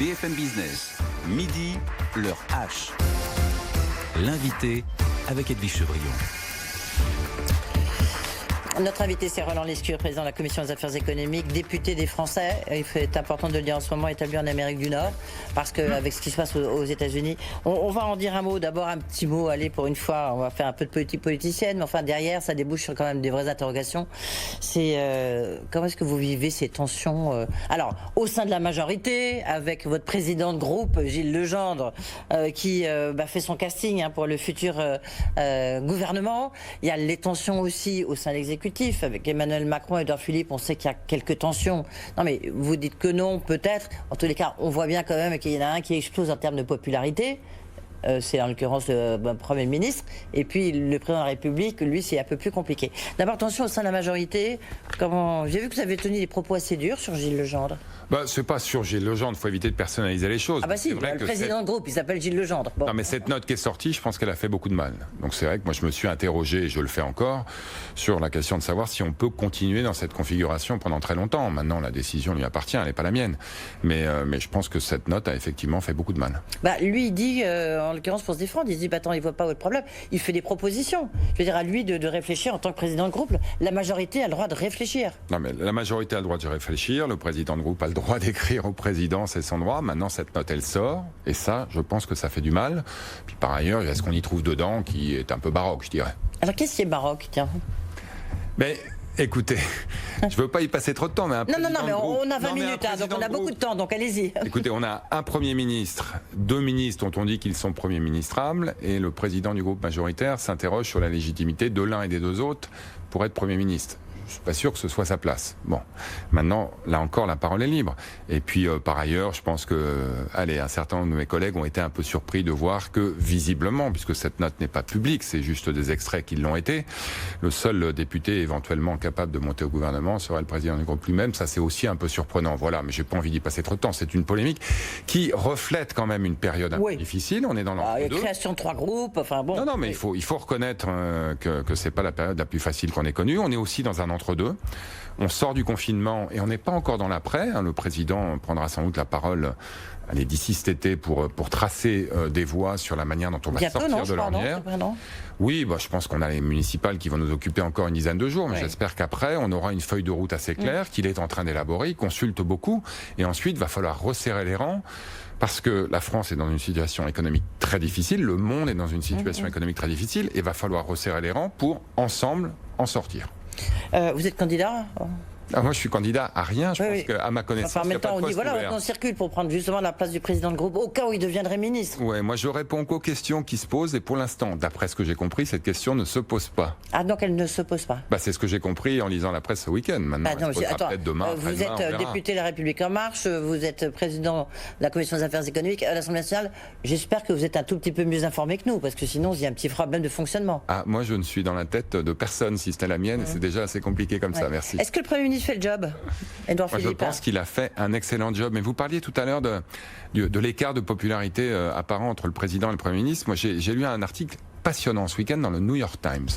BFM Business, midi, l'heure H. L'invité avec Edwige Chevrillon. Notre invité, c'est Roland Lescure, président de la Commission des affaires économiques, député des Français. Il est important de le dire en ce moment, établi en Amérique du Nord, parce qu'avec ce qui se passe aux États-Unis, on va en dire un mot. D'abord, un petit mot, allez, pour une fois, on va faire un peu de politique politicienne, mais enfin, derrière, ça débouche sur quand même des vraies interrogations. C'est comment est-ce que vous vivez ces tensions alors, au sein de la majorité, avec votre président de groupe, Gilles Legendre, qui fait son casting pour le futur gouvernement. Il y a les tensions aussi au sein de l'exécutif. Avec Emmanuel Macron et Édouard Philippe, on sait qu'il y a quelques tensions. Non mais vous dites que non, peut-être. En tous les cas, on voit bien quand même qu'il y en a un qui explose en termes de popularité. C'est en l'occurrence le Premier ministre. Et puis le Président de la République, lui, c'est un peu plus compliqué. D'abord, attention au sein de la majorité. J'ai vu que vous avez tenu des propos assez durs sur Gilles Legendre. C'est pas sur Gilles Legendre, il faut éviter de personnaliser les choses. Ah bah si, le président de groupe, il s'appelle Gilles Legendre. Bon. Non mais cette note qui est sortie, je pense qu'elle a fait beaucoup de mal. Donc c'est vrai que moi je me suis interrogé, et je le fais encore, sur la question de savoir si on peut continuer dans cette configuration pendant très longtemps. Maintenant la décision lui appartient, elle n'est pas la mienne. Mais je pense que cette note a effectivement fait beaucoup de mal. Lui il dit, en l'occurrence pour se défendre, il se dit attends, il voit pas où est le problème. Il fait des propositions. Je veux dire à lui de réfléchir en tant que président de groupe. La majorité a le droit de réfléchir. Non mais la majorité a le droit de réfléchir, le président de groupe a le droit d'écrire au président, c'est son droit. Maintenant, cette note, elle sort. Et ça, je pense que ça fait du mal. Puis par ailleurs, il y a ce qu'on y trouve dedans qui est un peu baroque, je dirais. Alors, qu'est-ce qui est baroque, tiens ? Mais écoutez, je veux pas y passer trop de temps. Mais non, mais on a 20 minutes, donc on a beaucoup de temps, donc allez-y. Écoutez, on a un Premier ministre, deux ministres dont on dit qu'ils sont premiers ministrables, et le président du groupe majoritaire s'interroge sur la légitimité de l'un et des deux autres pour être Premier ministre. Je suis pas sûr que ce soit sa place. Bon, maintenant, là encore, la parole est libre. Et puis, par ailleurs, je pense que, un certain nombre de mes collègues ont été un peu surpris de voir que, visiblement, puisque cette note n'est pas publique, c'est juste des extraits qui l'ont été, le seul député éventuellement capable de monter au gouvernement serait le président du groupe lui-même. Ça, c'est aussi un peu surprenant. Voilà, mais j'ai pas envie d'y passer trop de temps. C'est une polémique qui reflète quand même une période un peu difficile. On est dans l'entre-deux. Il y a création de 3 groupes, enfin bon. Non, mais il faut reconnaître que c'est pas la période la plus facile qu'on ait connue. On est aussi dans un entre-deux. On sort du confinement et on n'est pas encore dans l'après. Le président prendra sans doute la parole d'ici cet été pour tracer des voies sur la manière dont on va sortir de l'ornière. Oui, je pense qu'on a les municipales qui vont nous occuper encore une dizaine de jours, mais j'espère qu'après, on aura une feuille de route assez claire, qu'il est en train d'élaborer, il consulte beaucoup, et ensuite, il va falloir resserrer les rangs, parce que la France est dans une situation économique très difficile, le monde est dans une situation économique très difficile, et il va falloir resserrer les rangs pour, ensemble, en sortir. Vous êtes candidat ? Moi, je suis candidat à rien. Je pense qu'à ma connaissance, en même temps, on dit on circule pour prendre justement la place du président de groupe au cas où il deviendrait ministre. Oui, moi, je réponds qu'aux questions qui se posent et pour l'instant, d'après ce que j'ai compris, cette question ne se pose pas. Ah, donc elle ne se pose pas. C'est ce que j'ai compris en lisant la presse ce week-end. Maintenant, elle se posera peut-être demain. Vous êtes député de La République En Marche, vous êtes président de la Commission des affaires économiques à l'Assemblée nationale. J'espère que vous êtes un tout petit peu mieux informé que nous, parce que sinon, il y a un petit problème de fonctionnement. Moi, je ne suis dans la tête de personne, si c'était la mienne, et c'est déjà assez compliqué comme ça. Merci. Est-ce que le Premier ministre fait le job ? Moi, je pense qu'il a fait un excellent job. Mais vous parliez tout à l'heure de l'écart de popularité apparent entre le président et le Premier ministre. Moi, j'ai lu un article passionnant ce week-end dans le New York Times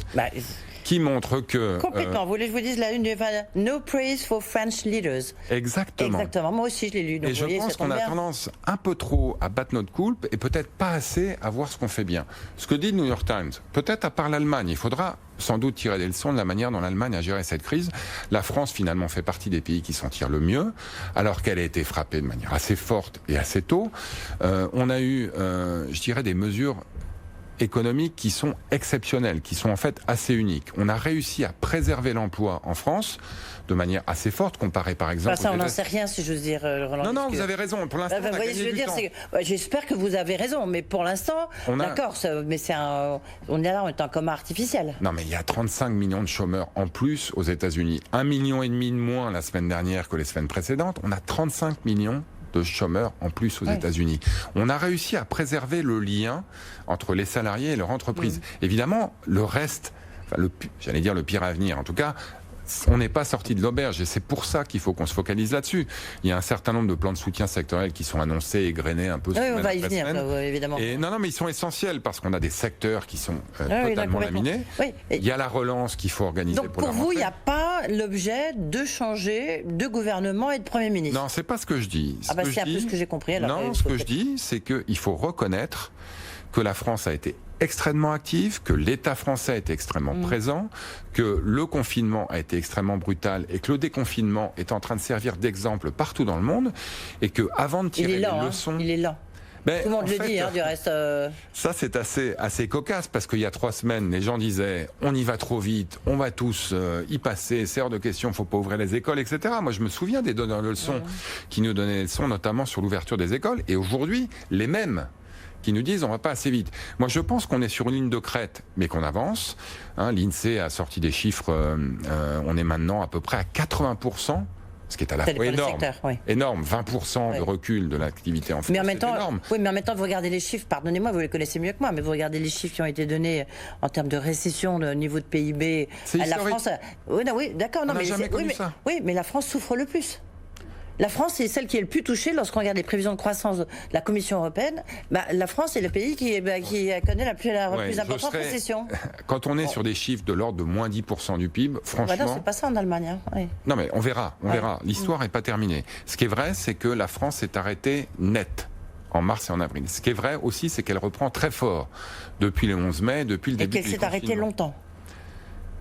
qui montre que... Complètement. Vous voulez que je vous dise la une de No praise for French leaders. Exactement. Moi aussi, je l'ai lu. Donc et je pense qu'on a tendance un peu trop à battre notre coulpe et peut-être pas assez à voir ce qu'on fait bien. Ce que dit le New York Times, peut-être à part l'Allemagne, il faudra sans doute tirer des leçons de la manière dont l'Allemagne a géré cette crise. La France, finalement, fait partie des pays qui s'en tirent le mieux, alors qu'elle a été frappée de manière assez forte et assez tôt. On a eu, je dirais, des mesures économiques qui sont exceptionnelles, qui sont en fait assez uniques. On a réussi à préserver l'emploi en France de manière assez forte, comparé par exemple... on n'en sait rien, si j'ose dire, Roland. Non, vous avez raison. Pour l'instant, on a gagné du temps. J'espère que vous avez raison, mais pour l'instant, d'accord, mais on est là, on est en coma artificiel. Non, mais il y a 35 millions de chômeurs en plus aux États-Unis. 1,5 million de moins la semaine dernière que les semaines précédentes. On a 35 millions de chômeurs en plus aux États-Unis. On a réussi à préserver le lien entre les salariés et leur entreprise. Évidemment, le reste, j'allais dire le pire à venir, en tout cas, on n'est pas sorti de l'auberge et c'est pour ça qu'il faut qu'on se focalise là-dessus. Il y a un certain nombre de plans de soutien sectoriels qui sont annoncés, égrenés un peu. Oui, on va y venir, évidemment. Et non, mais ils sont essentiels parce qu'on a des secteurs qui sont totalement laminés. Oui. Il y a la relance qu'il faut organiser. Donc pour vous, il n'y a pas l'objet de changer de gouvernement et de Premier ministre. Non, c'est pas ce que je dis. C'est un peu ce que j'ai compris. Alors, non, ce que je dis, c'est qu'il faut reconnaître que la France a été extrêmement active, que l'État français a été extrêmement présent, que le confinement a été extrêmement brutal et que le déconfinement est en train de servir d'exemple partout dans le monde et que avant de tirer les leçons... Il est lent. Ben, tout le monde le dit, du reste. Ça, c'est assez cocasse parce qu'il y a 3 semaines, les gens disaient on y va trop vite, on va tous y passer, c'est hors de question, faut pas ouvrir les écoles, etc. Moi, je me souviens des donneurs de leçons qui nous donnaient des leçons, notamment sur l'ouverture des écoles. Et aujourd'hui, les mêmes qui nous disent on va pas assez vite. Moi, je pense qu'on est sur une ligne de crête, mais qu'on avance. L'INSEE a sorti des chiffres. On est maintenant à peu près à 80%. Ce qui est à la fois énorme, énorme, 20% de recul de l'activité en France, mais en même temps, énorme. Oui, mais en même temps, vous regardez les chiffres, pardonnez-moi, vous les connaissez mieux que moi, mais vous regardez les chiffres qui ont été donnés en termes de récession, de niveau de PIB. La France, oui, d'accord, non, mais oui, mais la France souffre le plus. La France est celle qui est le plus touchée lorsqu'on regarde les prévisions de croissance de la Commission européenne. La France est le pays qui connaît la plus importante récession. Quand on est sur des chiffres de l'ordre de moins 10% du PIB, franchement... non, c'est pas ça en Allemagne. Hein. Oui. Non, mais on verra. L'histoire n'est pas terminée. Ce qui est vrai, c'est que la France s'est arrêtée net en mars et en avril. Ce qui est vrai aussi, c'est qu'elle reprend très fort depuis le 11 mai, depuis le début du confinement. Et qu'elle s'est arrêtée longtemps.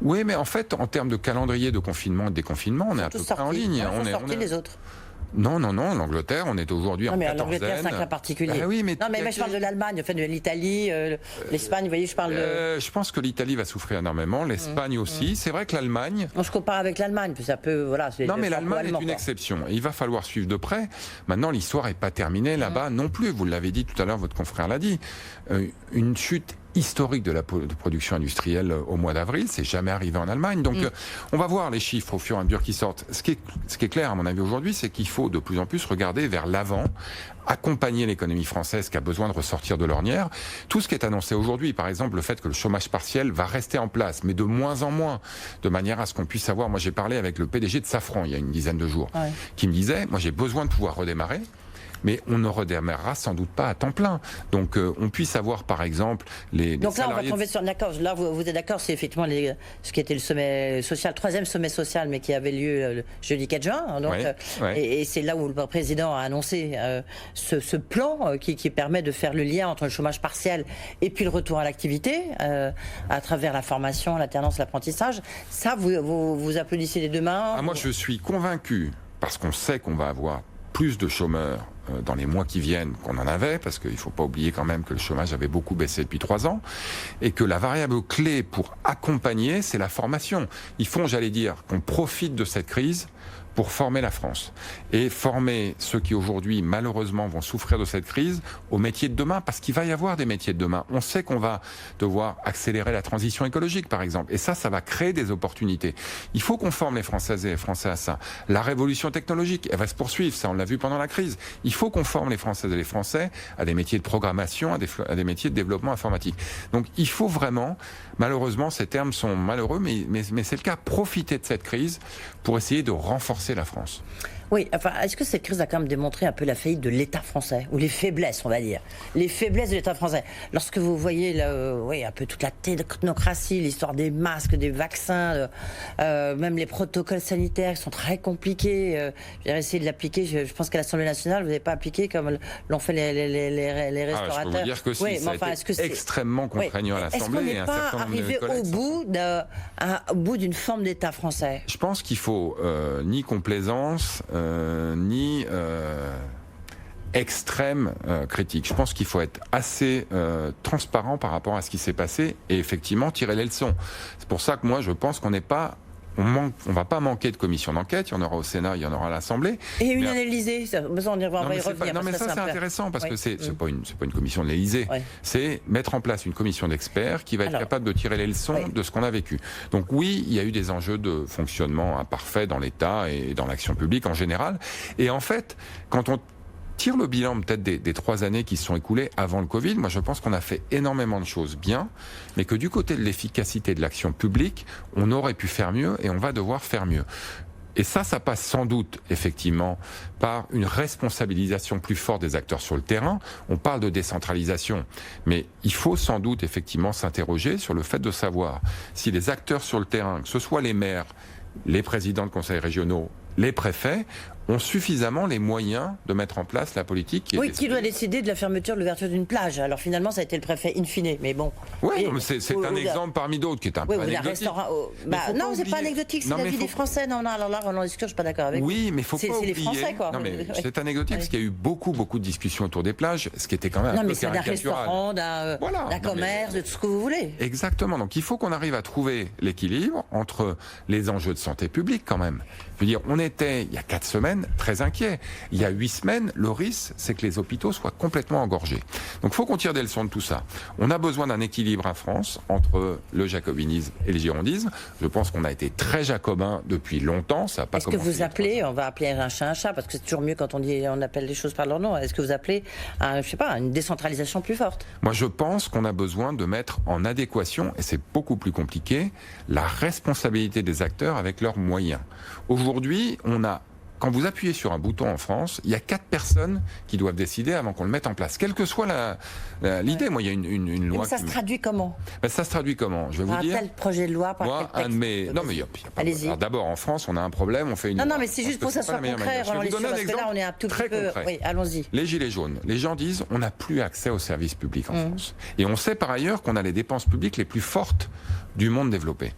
Oui, mais en fait, en termes de calendrier de confinement et de déconfinement, on est à peu près en ligne. On est sortis les autres. Non, l'Angleterre, on est aujourd'hui en quatorzaine. L'Angleterre, c'est un cas particulier. Oui, mais je parle de l'Allemagne, de l'Italie, l'Espagne, vous voyez, je parle de... Je pense que l'Italie va souffrir énormément, l'Espagne aussi. C'est vrai que l'Allemagne... On se compare avec l'Allemagne, ça peut... Non, mais l'Allemagne est une exception. Et il va falloir suivre de près. Maintenant, l'histoire n'est pas terminée là-bas non plus. Vous l'avez dit tout à l'heure, votre confrère l'a dit. Une chute historique de la production industrielle au mois d'avril, c'est jamais arrivé en Allemagne. Donc on va voir les chiffres au fur et à mesure qui sortent. Ce qui est clair à mon avis aujourd'hui, c'est qu'il faut de plus en plus regarder vers l'avant, accompagner l'économie française qui a besoin de ressortir de l'ornière. Tout ce qui est annoncé aujourd'hui, par exemple le fait que le chômage partiel va rester en place, mais de moins en moins, de manière à ce qu'on puisse savoir. Moi j'ai parlé avec le PDG de Safran il y a une dizaine de jours, qui me disait, moi j'ai besoin de pouvoir redémarrer, mais on ne redémarrera sans doute pas à temps plein. Donc on puisse avoir par exemple les donc là salariés... on va tomber sur d'accord. Là vous êtes d'accord, c'est effectivement ce qui était le sommet social, 3e sommet social, mais qui avait lieu le jeudi 4 juin. Donc, et c'est là où le président a annoncé ce plan qui permet de faire le lien entre le chômage partiel et puis le retour à l'activité à travers la formation, l'alternance, l'apprentissage. Ça, vous applaudissez les deux mains. Moi je suis convaincu, parce qu'on sait qu'on va avoir plus de chômeurs dans les mois qui viennent qu'on en avait, parce qu'il ne faut pas oublier quand même que le chômage avait beaucoup baissé depuis 3 ans, et que la variable clé pour accompagner, c'est la formation. Il faut, j'allais dire, qu'on profite de cette crise pour former la France et former ceux qui aujourd'hui malheureusement vont souffrir de cette crise aux métiers de demain, parce qu'il va y avoir des métiers de demain. On sait qu'on va devoir accélérer la transition écologique par exemple, et ça va créer des opportunités. Il faut qu'on forme les Françaises et les Français à ça. La révolution technologique, elle va se poursuivre, ça on l'a vu pendant la crise. Il faut qu'on forme les Françaises et les Français à des métiers de programmation, à des métiers de développement informatique. Donc il faut vraiment, malheureusement ces termes sont malheureux, mais c'est le cas, profiter de cette crise pour essayer de renforcer la France. Oui, enfin, est-ce que cette crise a quand même démontré un peu la faillite de l'État français, ou les faiblesses, on va dire, les faiblesses de l'État français? Lorsque vous voyez un peu toute la technocratie, l'histoire des masques, des vaccins, même les protocoles sanitaires qui sont très compliqués. J'ai essayé de l'appliquer. Je pense qu'à l'Assemblée nationale, vous n'avez pas appliqué comme l'ont fait les restaurateurs. Je peux vous dire que si, ça a été extrêmement contraignant à l'Assemblée. Est-ce qu'on n'est pas arrivé au bout d'une forme d'État français? Je pense qu'il faut ni complaisance, ni extrême critique. Je pense qu'il faut être assez transparent par rapport à ce qui s'est passé et effectivement tirer les leçons. C'est pour ça que moi je pense qu'on n'est pas... On va pas manquer de commission d'enquête, il y en aura au Sénat, il y en aura à l'Assemblée. Et une à l'Élysée, on va y revenir. Non mais ça c'est intéressant parce que c'est pas une commission de l'Élysée, c'est mettre en place une commission d'experts qui va être capable de tirer les leçons de ce qu'on a vécu. Donc oui, il y a eu des enjeux de fonctionnement imparfait dans l'État et dans l'action publique en général. Et en fait, quand on tire le bilan peut-être des 3 années qui se sont écoulées avant le Covid, moi je pense qu'on a fait énormément de choses bien, mais que du côté de l'efficacité de l'action publique, on aurait pu faire mieux et on va devoir faire mieux. Et ça passe sans doute, effectivement, par une responsabilisation plus forte des acteurs sur le terrain. On parle de décentralisation, mais il faut sans doute, effectivement, s'interroger sur le fait de savoir si les acteurs sur le terrain, que ce soit les maires, les présidents de conseils régionaux, les préfets, ont suffisamment les moyens de mettre en place la politique qui doit décider de la fermeture, de l'ouverture d'une plage. Alors finalement, ça a été le préfet in fine, mais bon. Oui, c'est un exemple parmi d'autres qui est un peu anecdotique. Non, c'est pas anecdotique, c'est l'avis des Français. Non, alors là, Roland Lescure, je suis pas d'accord avec vous. Oui, mais faut pas oublier. C'est les Français, quoi. Non, mais c'est anecdotique parce qu'il y a eu beaucoup de discussions autour des plages, ce qui était quand même un peu caricatural. Non, mais c'est d'un restaurant, d'un commerce, de tout ce que vous voulez. Exactement. Donc il faut qu'on arrive à trouver l'équilibre entre les enjeux de santé publique, quand même. Je veux dire, on était, il y a 4 semaines, très inquiets. Il y a 8 semaines, le risque, c'est que les hôpitaux soient complètement engorgés. Donc il faut qu'on tire des leçons de tout ça. On a besoin d'un équilibre en France entre le jacobinisme et le girondisme. Je pense qu'on a été très jacobin depuis longtemps. Ça a pas commencé. Est-ce que vous appelez, on va appeler un chat, parce que c'est toujours mieux quand on appelle les choses par leur nom. Est-ce que vous appelez, une décentralisation plus forte? Moi, je pense qu'on a besoin de mettre en adéquation, et c'est beaucoup plus compliqué, la responsabilité des acteurs avec leurs moyens. Aujourd'hui, quand vous appuyez sur un bouton en France, il y a 4 personnes qui doivent décider avant qu'on le mette en place. Quelle que soit l'idée, moi, il y a une loi. Mais ça se traduit comment? Ça se traduit comment? Je vais vous dire. Par tel projet de loi, moi, quel texte? Non, mais il y a pas. Alors, d'abord, en France, on a un problème, on fait une. Non, mais c'est juste pour que ça soit concret. Je vais vous donner un exemple on est un tout très petit peu. concret. Oui, allons-y. Les gilets jaunes. Les gens disent, on n'a plus accès aux services publics en France. Et on sait par ailleurs qu'on a les dépenses publiques les plus fortes du monde développé.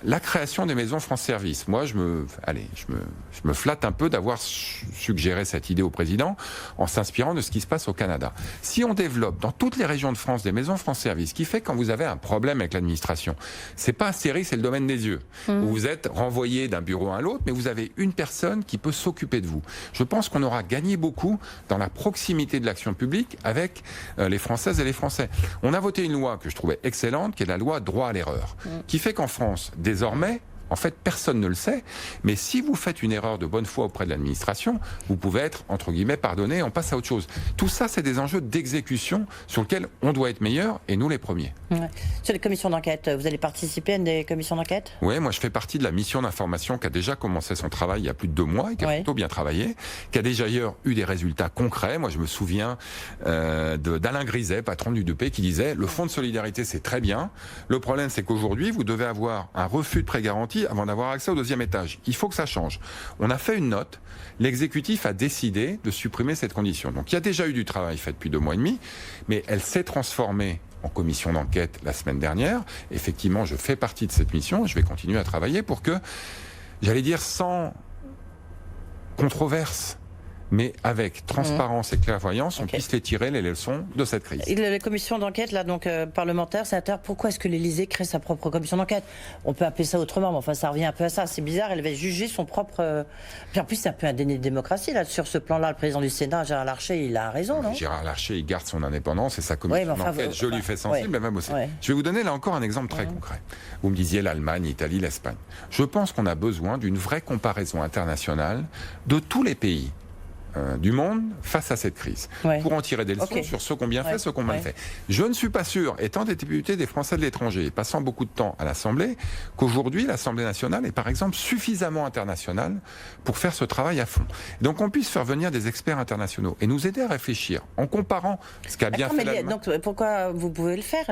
La création des maisons France Service. Moi, je me flatte un peu d'avoir suggéré cette idée au président en s'inspirant de ce qui se passe au Canada. Si on développe dans toutes les régions de France des maisons France Service, qui fait que quand vous avez un problème avec l'administration, c'est pas Astérix, c'est le domaine des yeux. Où vous êtes renvoyé d'un bureau à l'autre, mais vous avez une personne qui peut s'occuper de vous. Je pense qu'on aura gagné beaucoup dans la proximité de l'action publique avec les Françaises et les Français. On a voté une loi que je trouvais excellente, qui est la loi droit à l'erreur, qui fait qu'en France, désormais, en fait, personne ne le sait, mais si vous faites une erreur de bonne foi auprès de l'administration, vous pouvez être, entre guillemets, pardonné, on passe à autre chose. Tout ça, c'est des enjeux d'exécution sur lesquels on doit être meilleur, et nous les premiers. Ouais. Sur les commissions d'enquête, vous allez participer à une des commissions d'enquête? Oui, moi je fais partie de la mission d'information qui a déjà commencé son travail il y a plus de 2 mois, et qui a plutôt bien travaillé, qui a déjà ailleurs eu des résultats concrets. Moi je me souviens d'Alain Griset, patron du UDP, qui disait « Le fonds de solidarité, c'est très bien. Le problème, c'est qu'aujourd'hui, vous devez avoir un refus de prêt garanti avant d'avoir accès au 2e étage. Il faut que ça change. » On a fait une note. L'exécutif a décidé de supprimer cette condition. Donc il y a déjà eu du travail fait depuis 2 mois et demi, mais elle s'est transformée en commission d'enquête la semaine dernière. Effectivement, je fais partie de cette mission et je vais continuer à travailler pour que, j'allais dire, sans controverse, mais avec transparence et clairvoyance, on puisse les tirer les leçons de cette crise. Et les commissions d'enquête, là, donc parlementaires, sénateurs, pourquoi est-ce que l'Élysée crée sa propre commission d'enquête? On peut appeler ça autrement, mais enfin, ça revient un peu à ça. C'est bizarre, elle va juger son propre. Puis en plus, c'est un peu un déni de démocratie, là. Sur ce plan-là, le président du Sénat, Gérard Larcher, il a raison, non? Gérard Larcher, il garde son indépendance et sa commission d'enquête. Je lui fais sensible, mais même aussi. Je vais vous donner là encore un exemple très concret. Vous me disiez l'Allemagne, l'Italie, l'Espagne. Je pense qu'on a besoin d'une vraie comparaison internationale de tous les pays du monde face à cette crise, pour en tirer des leçons sur ceux qui ont bien fait, ceux qui ont mal fait. Je ne suis pas sûr, étant des députés des Français de l'étranger et passant beaucoup de temps à l'Assemblée, qu'aujourd'hui l'Assemblée nationale est par exemple suffisamment internationale pour faire ce travail à fond. Donc on puisse faire venir des experts internationaux et nous aider à réfléchir en comparant ce qu'a bien fait l'Allemagne. Donc pourquoi vous pouvez le faire?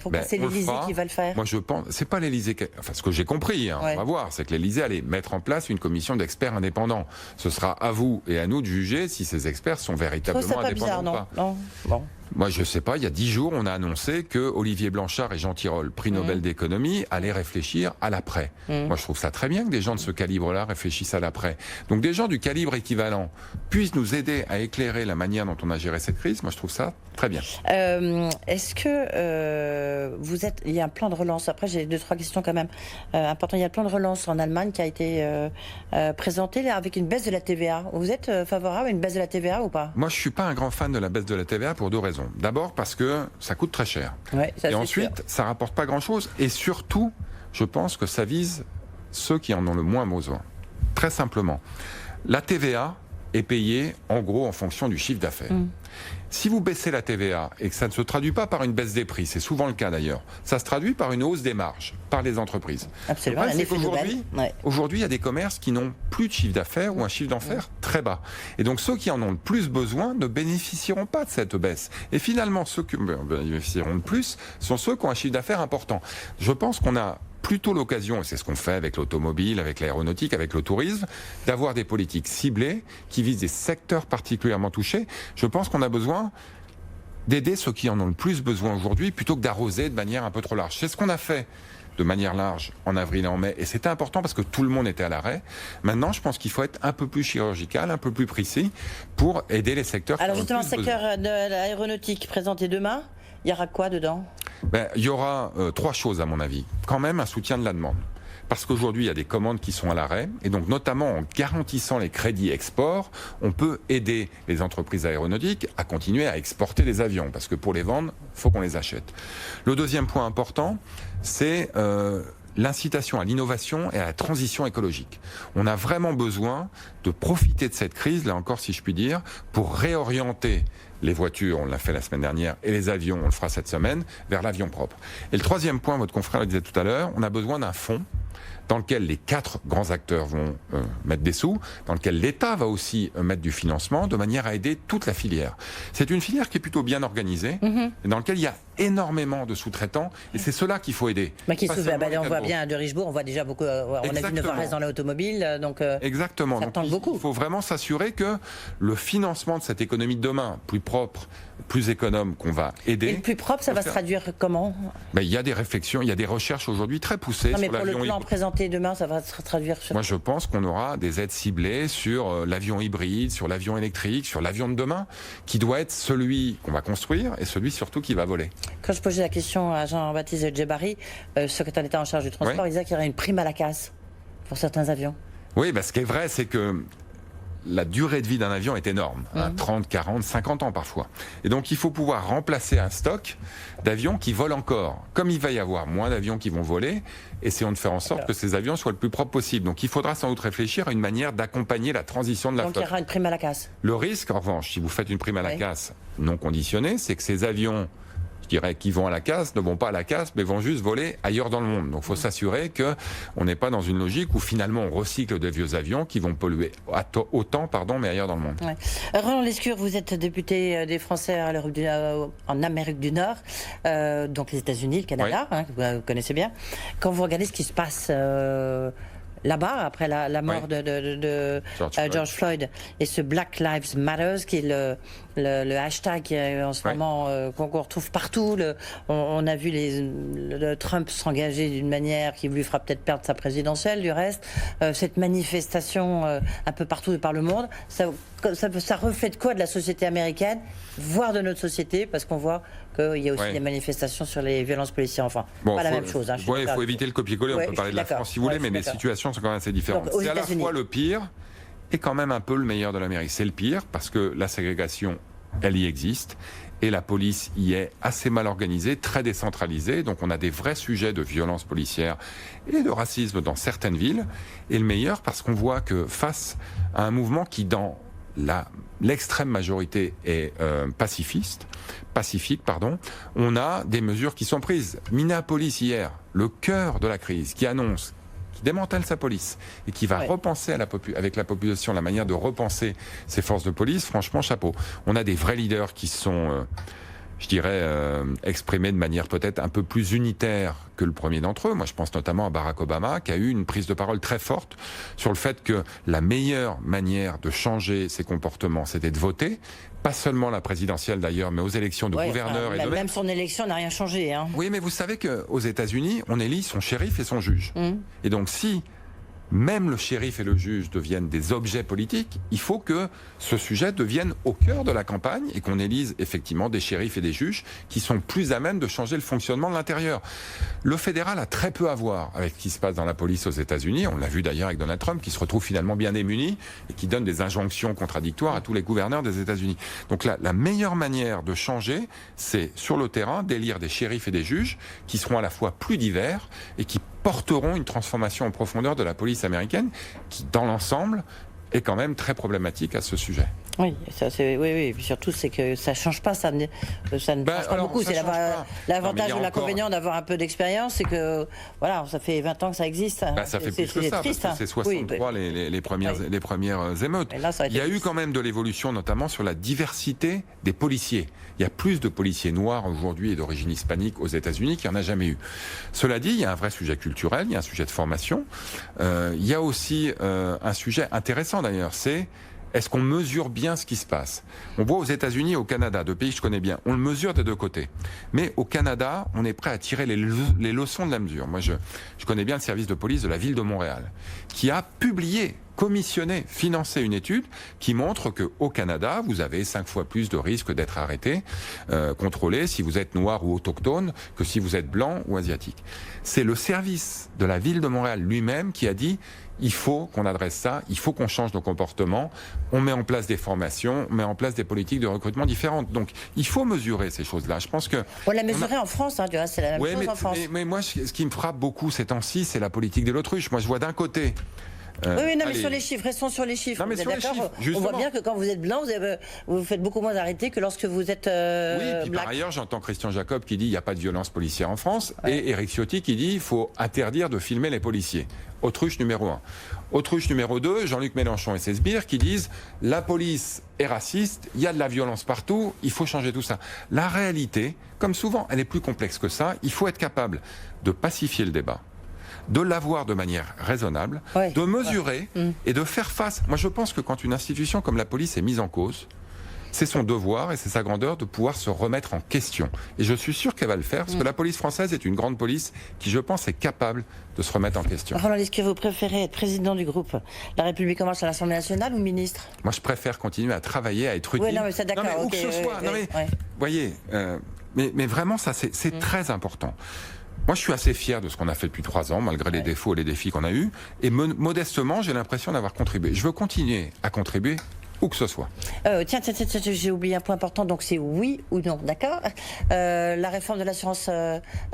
Pourquoi c'est l'Élysée qui va le faire? Moi je pense, c'est pas l'Élysée, enfin ce que j'ai compris, on va voir, c'est que l'Élysée allait mettre en place une commission d'experts indépendants. Ce sera à vous et à nous de juger si ces experts sont véritablement indépendants ou pas. Non. Bon. Moi, je ne sais pas, il y a 10 jours, on a annoncé que Olivier Blanchard et Jean Tirole, prix Nobel d'économie, allaient réfléchir à l'après. Moi, je trouve ça très bien que des gens de ce calibre-là réfléchissent à l'après. Donc, des gens du calibre équivalent puissent nous aider à éclairer la manière dont on a géré cette crise. Moi, je trouve ça très bien. Est-ce que il y a un plan de relance? Après, j'ai 2-3 questions quand même importantes. Il y a le plan de relance en Allemagne qui a été présenté là, avec une baisse de la TVA. Vous êtes favorable à une baisse de la TVA ou pas? Moi, je suis pas un grand fan de la baisse de la TVA pour 2 raisons. D'abord parce que ça coûte très cher. Et ensuite, ça rapporte pas grand-chose. Et surtout, je pense que ça vise ceux qui en ont le moins besoin. Très simplement. La TVA, est payé en gros en fonction du chiffre d'affaires. Si vous baissez la TVA et que ça ne se traduit pas par une baisse des prix, c'est souvent le cas d'ailleurs, ça se traduit par une hausse des marges par les entreprises. Absolument, un effet d'aubaine. Aujourd'hui, il y a des commerces qui n'ont plus de chiffre d'affaires ou un chiffre d'affaires très bas. Et donc ceux qui en ont le plus besoin ne bénéficieront pas de cette baisse. Et finalement, ceux qui bénéficieront le plus sont ceux qui ont un chiffre d'affaires important. Je pense qu'on a plutôt l'occasion, et c'est ce qu'on fait avec l'automobile, avec l'aéronautique, avec le tourisme, d'avoir des politiques ciblées qui visent des secteurs particulièrement touchés. Je pense qu'on a besoin d'aider ceux qui en ont le plus besoin aujourd'hui plutôt que d'arroser de manière un peu trop large. C'est ce qu'on a fait de manière large en avril et en mai, et c'était important parce que tout le monde était à l'arrêt. Maintenant, je pense qu'il faut être un peu plus chirurgical, un peu plus précis pour aider les secteurs. Alors justement, le secteur de l'aéronautique présenté demain, il y aura quoi dedans ? Il y aura 3 choses à mon avis. Quand même un soutien de la demande. Parce qu'aujourd'hui, il y a des commandes qui sont à l'arrêt. Et donc, notamment en garantissant les crédits export, on peut aider les entreprises aéronautiques à continuer à exporter des avions. Parce que pour les vendre, il faut qu'on les achète. Le deuxième point important, c'est l'incitation à l'innovation et à la transition écologique. On a vraiment besoin de profiter de cette crise, là encore si je puis dire, pour réorienter les voitures, on l'a fait la semaine dernière, et les avions, on le fera cette semaine, vers l'avion propre. Et le troisième point, votre confrère le disait tout à l'heure, on a besoin d'un fonds dans lequel les 4 grands acteurs vont mettre des sous, dans lequel l'État va aussi mettre du financement, de manière à aider toute la filière. C'est une filière qui est plutôt bien organisée, et dans laquelle il y a énormément de sous-traitants, et c'est cela qu'il faut aider. Mais qui on voit bien de Richebourg, on voit déjà beaucoup, on a vu Novarès dans l'automobile, donc exactement. Ça tente beaucoup. Il faut vraiment s'assurer que le financement de cette économie de demain, plus propre, plus économe, qu'on va aider... Et le plus propre, ça va se traduire comment ? Il y a des réflexions, il y a des recherches aujourd'hui très poussées sur l'avion. Mais pour le plan présenté demain, ça va se traduire sur... Moi, je pense qu'on aura des aides ciblées sur l'avion hybride, sur l'avion électrique, sur l'avion de demain, qui doit être celui qu'on va construire et celui surtout qui va voler. Quand je posais la question à Jean-Baptiste Djebari, secrétaire d'État en charge du transport, il disait qu'il y aurait une prime à la casse pour certains avions. Oui, ce qui est vrai, c'est que la durée de vie d'un avion est énorme, 30, 40, 50 ans parfois. Et donc il faut pouvoir remplacer un stock d'avions qui volent encore. Comme il va y avoir moins d'avions qui vont voler, essayons de faire en sorte que ces avions soient le plus propres possible. Donc il faudra sans doute réfléchir à une manière d'accompagner la transition de la flotte. Donc il y aura une prime à la casse. Le risque, en revanche, si vous faites une prime à la casse non conditionnée, c'est que ces avions, je dirais, qui vont à la casse, ne vont pas à la casse, mais vont juste voler ailleurs dans le monde. Donc il faut s'assurer qu'on n'est pas dans une logique où finalement on recycle des vieux avions qui vont polluer autant, mais ailleurs dans le monde. Roland Lescure, vous êtes député des Français en Amérique du Nord, donc les États-Unis, le Canada, que vous connaissez bien. Quand vous regardez ce qui se passe là-bas, après la mort de George Floyd, et ce Black Lives Matter, qui est le hashtag en ce moment qu'on retrouve partout. On a vu Trump s'engager d'une manière qui lui fera peut-être perdre sa présidentielle, du reste. Cette manifestation un peu partout par le monde, ça reflète quoi de la société américaine, voire de notre société, parce qu'on voit qu'il y a aussi des manifestations sur les violences policières. Enfin, pas la même chose. Il faut éviter le copier-coller. On peut parler de la France si vous voulez, mais les situations sont quand même assez différentes. C'est à la fois le pire et quand même un peu le meilleur de l'Amérique. C'est le pire parce que la ségrégation, elle y existe. Et la police y est assez mal organisée, très décentralisée. Donc on a des vrais sujets de violence policière et de racisme dans certaines villes. Et le meilleur parce qu'on voit que face à un mouvement qui, dans l'extrême majorité, est pacifique, on a des mesures qui sont prises. Minneapolis hier, le cœur de la crise, qui démantèle sa police et qui va repenser avec la population la manière de repenser ses forces de police, franchement, chapeau. On a des vrais leaders qui sont, je dirais, exprimés de manière peut-être un peu plus unitaire que le premier d'entre eux. Moi, je pense notamment à Barack Obama, qui a eu une prise de parole très forte sur le fait que la meilleure manière de changer ses comportements, c'était de voter. Pas seulement la présidentielle d'ailleurs, mais aux élections de gouverneurs et de maires. Même son élection n'a rien changé. Oui, mais vous savez qu'aux États-Unis, on élit son shérif et son juge. Et donc si même le shérif et le juge deviennent des objets politiques, il faut que ce sujet devienne au cœur de la campagne et qu'on élise effectivement des shérifs et des juges qui sont plus à même de changer le fonctionnement de l'intérieur. Le fédéral a très peu à voir avec ce qui se passe dans la police aux États-Unis. On l'a vu d'ailleurs avec Donald Trump qui se retrouve finalement bien démuni et qui donne des injonctions contradictoires à tous les gouverneurs des États-Unis. Donc la meilleure manière de changer, c'est sur le terrain d'élire des shérifs et des juges qui seront à la fois plus divers et qui porteront une transformation en profondeur de la police américaine qui, dans l'ensemble, est quand même très problématique à ce sujet. Oui, oui. Et puis surtout, c'est que ça ne change pas, ça ne change pas beaucoup. C'est l'avantage ou l'inconvénient d'avoir un peu d'expérience, c'est que voilà, ça fait 20 ans que ça existe. Ça fait plus que ça, triste, parce que c'est 63 les premières émeutes. Là, il y a eu quand même de l'évolution, notamment sur la diversité des policiers. Il y a plus de policiers noirs aujourd'hui et d'origine hispanique aux États-Unis qu'il n'y en a jamais eu. Cela dit, il y a un vrai sujet culturel, il y a un sujet de formation. Il y a aussi un sujet intéressant d'ailleurs, c'est est-ce qu'on mesure bien ce qui se passe? On voit aux États-Unis et au Canada, deux pays que je connais bien, on le mesure des deux côtés. Mais au Canada, on est prêt à tirer les leçons de la mesure. Moi, je connais bien le service de police de la ville de Montréal, qui a publié, commissionné, financé une étude qui montre qu'au Canada, vous avez 5 fois plus de risques d'être arrêté, contrôlé, si vous êtes noir ou autochtone, que si vous êtes blanc ou asiatique. C'est le service de la ville de Montréal lui-même qui a dit il faut qu'on adresse ça, il faut qu'on change nos comportements, on met en place des formations, on met en place des politiques de recrutement différentes. Donc, il faut mesurer ces choses-là. Je pense que... On l'a mesuré en France, hein, tu vois, c'est la même chose en France. Mais moi, ce qui me frappe beaucoup ces temps-ci, c'est la politique de l'autruche. Moi, je vois d'un côté... oui, non, mais sur les chiffres, restons sur les chiffres. Non, mais vous êtes d'accord. On voit bien que quand vous êtes blanc, vous faites beaucoup moins arrêter que lorsque vous êtes oui, et puis black. Par ailleurs, j'entends Christian Jacob qui dit il n'y a pas de violence policière en France, et Éric Ciotti qui dit il faut interdire de filmer les policiers. Autruche numéro 1. Autruche numéro 2, Jean-Luc Mélenchon et ses sbires qui disent la police est raciste, il y a de la violence partout, il faut changer tout ça. La réalité, comme souvent, elle est plus complexe que ça. Il faut être capable de pacifier le débat, de l'avoir de manière raisonnable, de mesurer et de faire face. Moi, je pense que quand une institution comme la police est mise en cause, c'est son devoir et c'est sa grandeur de pouvoir se remettre en question. Et je suis sûr qu'elle va le faire, parce que la police française est une grande police qui, je pense, est capable de se remettre en question. Roland Lescure, vous préférez être président du groupe La République En Marche à l'Assemblée nationale ou ministre? Moi, je préfère continuer à travailler, à être utile. Oui, non, mais c'est d'accord. Où que ce soit. Voyez, mais vraiment, ça, c'est très important. Moi, je suis assez fier de ce qu'on a fait depuis 3 ans, malgré les défauts et les défis qu'on a eus. Et modestement, j'ai l'impression d'avoir contribué. Je veux continuer à contribuer où que ce soit. Tiens, j'ai oublié un point important, donc c'est oui ou non, d'accord? La réforme de l'assurance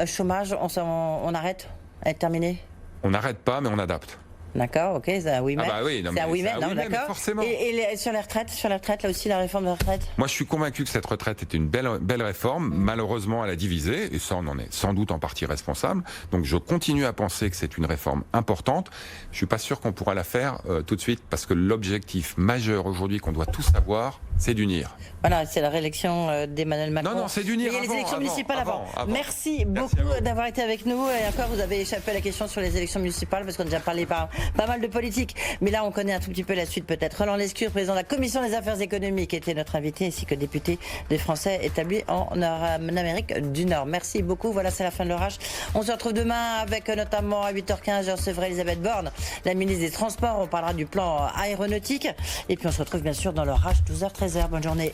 chômage, on arrête? Elle est terminée? On n'arrête pas, mais on adapte. D'accord, ok, c'est un oui mais. Ah bah oui, c'est un oui mais, non, d'accord. Forcément. Et sur les retraites, là aussi, la réforme de la retraite? Moi, je suis convaincu que cette retraite était une belle réforme. Malheureusement, elle a divisé, et ça, on en est sans doute en partie responsable. Donc, je continue à penser que c'est une réforme importante. Je suis pas sûr qu'on pourra la faire tout de suite, parce que l'objectif majeur aujourd'hui qu'on doit tous avoir, c'est d'unir. Voilà, c'est la réélection d'Emmanuel Macron. Non, c'est d'unir. Il y a les élections municipales avant. Merci beaucoup d'avoir été avec nous. Et encore, vous avez échappé à la question sur les élections municipales, parce qu'on a déjà parlé pas mal de politique. Mais là, on connaît un tout petit peu la suite, peut-être. Roland Lescure, président de la Commission des affaires économiques, était notre invité, ainsi que député des Français établis en Amérique du Nord. Merci beaucoup. Voilà, c'est la fin de l'orage. On se retrouve demain avec notamment à 8h15, je recevrai Elisabeth Borne, la ministre des Transports. On parlera du plan aéronautique. Et puis, on se retrouve bien sûr dans l'orage, 12h, 13h. Bonne journée.